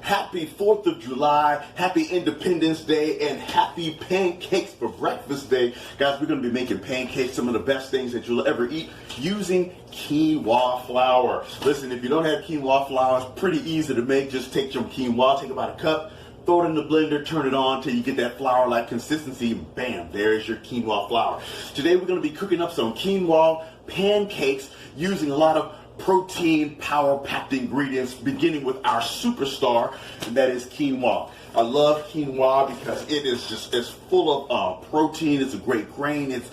Happy 4th of July, happy Independence Day, and happy Pancakes for Breakfast Day. Guys, we're going to be making pancakes, some of the best things that you'll ever eat, using quinoa flour. Listen, if you don't have quinoa flour, it's pretty easy to make. Just take your quinoa, take about a cup, throw it in the blender, turn it on till you get that flour-like consistency. Bam, there's your quinoa flour. Today we're going to be cooking up some quinoa pancakes using a lot of protein power-packed ingredients, beginning with our superstar, and that is quinoa. I love quinoa because it's full of protein. It's a great grain. It's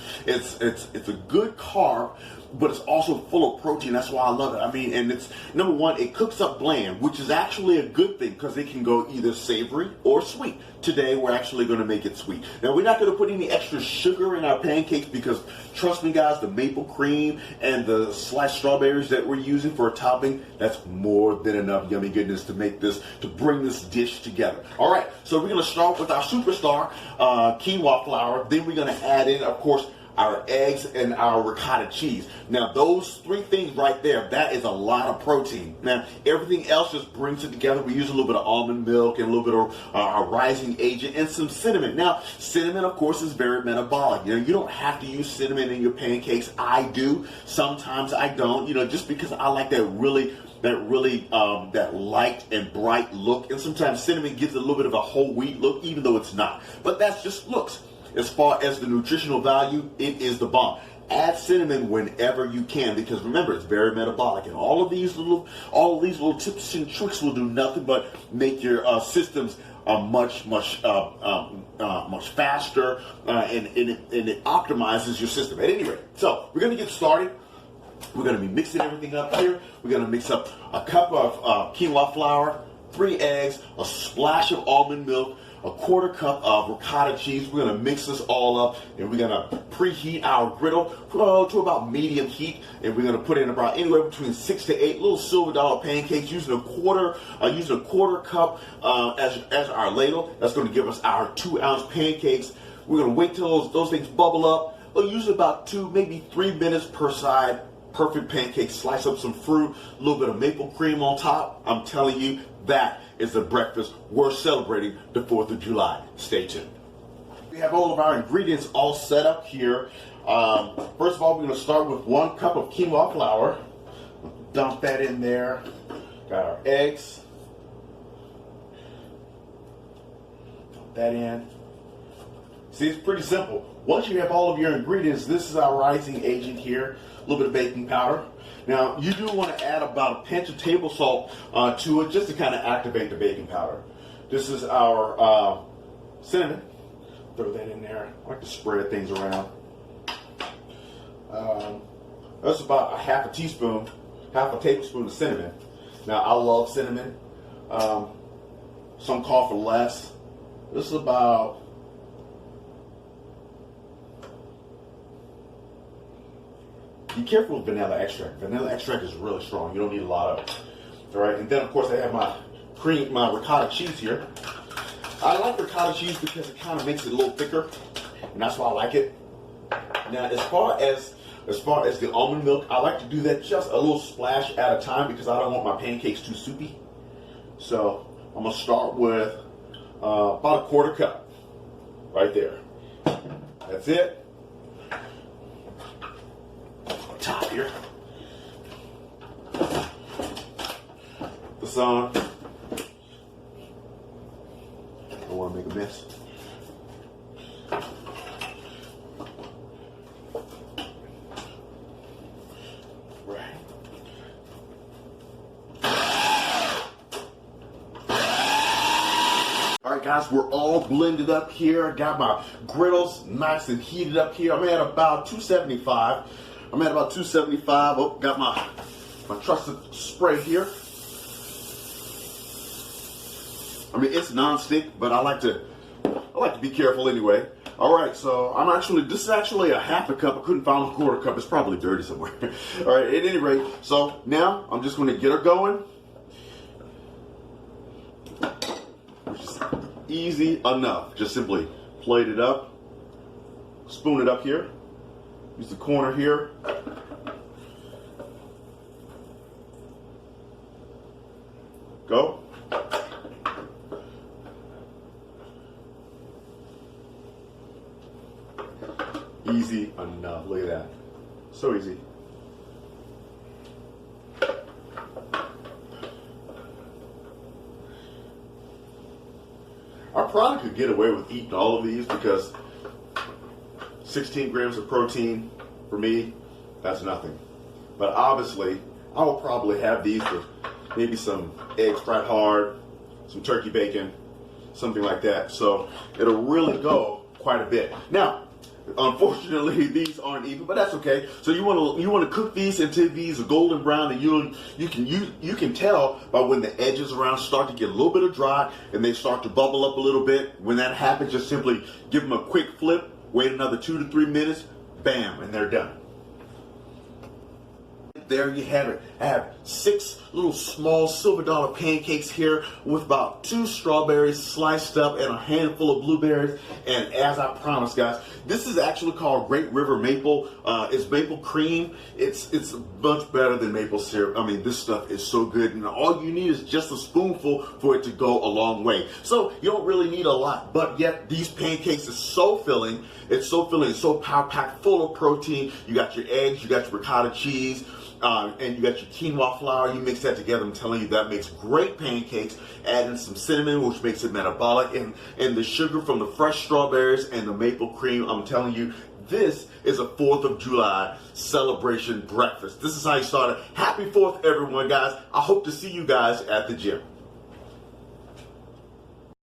a good carb, but it's also full of protein. That's why I love it. I mean, and it's, number one, it cooks up bland, which is actually a good thing because it can go either savory or sweet. Today, we're actually going to make it sweet. Now, we're not going to put any extra sugar in our pancakes because, trust me, guys, the maple cream and the sliced strawberries that we're using for a topping, that's more than enough yummy goodness to make this, to bring this dish together. All right, so we're going to start with our superstar, quinoa flour. Then we're going to add in, of course, our eggs and our ricotta cheese. Now, those three things right there, that is a lot of protein. Now, everything else just brings it together. We use a little bit of almond milk and a little bit of our rising agent and some cinnamon. Now, cinnamon, of course, is very metabolic. You know, you don't have to use cinnamon in your pancakes. I do. Sometimes I don't, you know, just because I like that light and bright look. And sometimes cinnamon gives it a little bit of a whole wheat look, even though it's not. But that's just looks. As far as the nutritional value, it is the bomb. Add cinnamon whenever you can, because remember, it's very metabolic, and all of these little tips and tricks will do nothing but make your systems much faster, and it optimizes your system. At any rate, so we're going to get started. We're going to be mixing everything up here. We're going to mix up a cup of quinoa flour, 3 eggs, a splash of almond milk, a 1/4 cup of ricotta cheese. We're going to mix this all up, and we're going to preheat our griddle to about medium heat, and we're going to put in about anywhere between 6 to 8 little silver dollar pancakes, using a quarter cup as our ladle. That's going to give us our 2-ounce pancakes. We're going to wait till those things bubble up. We'll use about 2, maybe 3 minutes per side. Perfect pancakes. Slice up some fruit, a little bit of maple cream on top. I'm telling you, that is a breakfast worth celebrating the 4th of July. Stay tuned. We have all of our ingredients all set up here. First of all, we're going to start with 1 cup of quinoa flour. Dump that in there. Got our eggs. Dump that in. See, it's pretty simple. Once you have all of your ingredients, this is our rising agent here. A little bit of baking powder. Now, you do want to add about a pinch of table salt to it, just to kind of activate the baking powder. This is our cinnamon. Throw that in there. I like to spread things around. That's about half a tablespoon of cinnamon. Now, I love cinnamon. Some call for less. This is about be careful with vanilla extract. Vanilla extract is really strong. You don't need a lot of it. All right, and then of course I have my ricotta cheese here. I like ricotta cheese because it kind of makes it a little thicker, and that's why I like it. Now, as far as the almond milk, I like to do that just a little splash at a time because I don't want my pancakes too soupy. So I'm gonna start with about a 1/4 cup, right there. That's it. Top here. This on. Don't want to make a mess. Right. All right, guys, we're all blended up here. Got my griddles nice and heated up here. I'm at about 275. Oh, got my trusted spray here. I mean, it's non-stick, but I like to be careful anyway. All right, so this is actually a 1/2 cup. I couldn't find a 1/4 cup. It's probably dirty somewhere. All right, at any rate, so now I'm just going to get her going, which is easy enough. Just simply plate it up, spoon it up here. Use the corner here. Go. Easy enough. Look at that. So easy. I probably could get away with eating all of these because 16 grams of protein for me, that's nothing. But obviously, I will probably have these with maybe some eggs fried hard, some turkey bacon, something like that. So it'll really go quite a bit. Now, unfortunately, these aren't even, but that's okay. So you want to cook these until these are golden brown, and you can tell by when the edges around start to get a little bit of dry and they start to bubble up a little bit. When that happens, just simply give them a quick flip, wait another 2 to 3 minutes, bam, and they're done. There you have it. I have 6 little small silver dollar pancakes here with about 2 strawberries sliced up and a handful of blueberries. And as I promised, guys, this is actually called Great River Maple. It's maple cream. It's much better than maple syrup. I mean, this stuff is so good, and all you need is just a spoonful for it to go a long way. So you don't really need a lot, but yet these pancakes are so filling. It's so filling. It's so power packed, full of protein. You got your eggs. You got your ricotta cheese. And you got your quinoa flour. You mix that together. I'm telling you, that makes great pancakes. Add in some cinnamon, which makes it metabolic, and the sugar from the fresh strawberries and the maple cream. I'm telling you, this is a 4th of July celebration breakfast. This is how you start it. Happy 4th, everyone, guys. I hope to see you guys at the gym.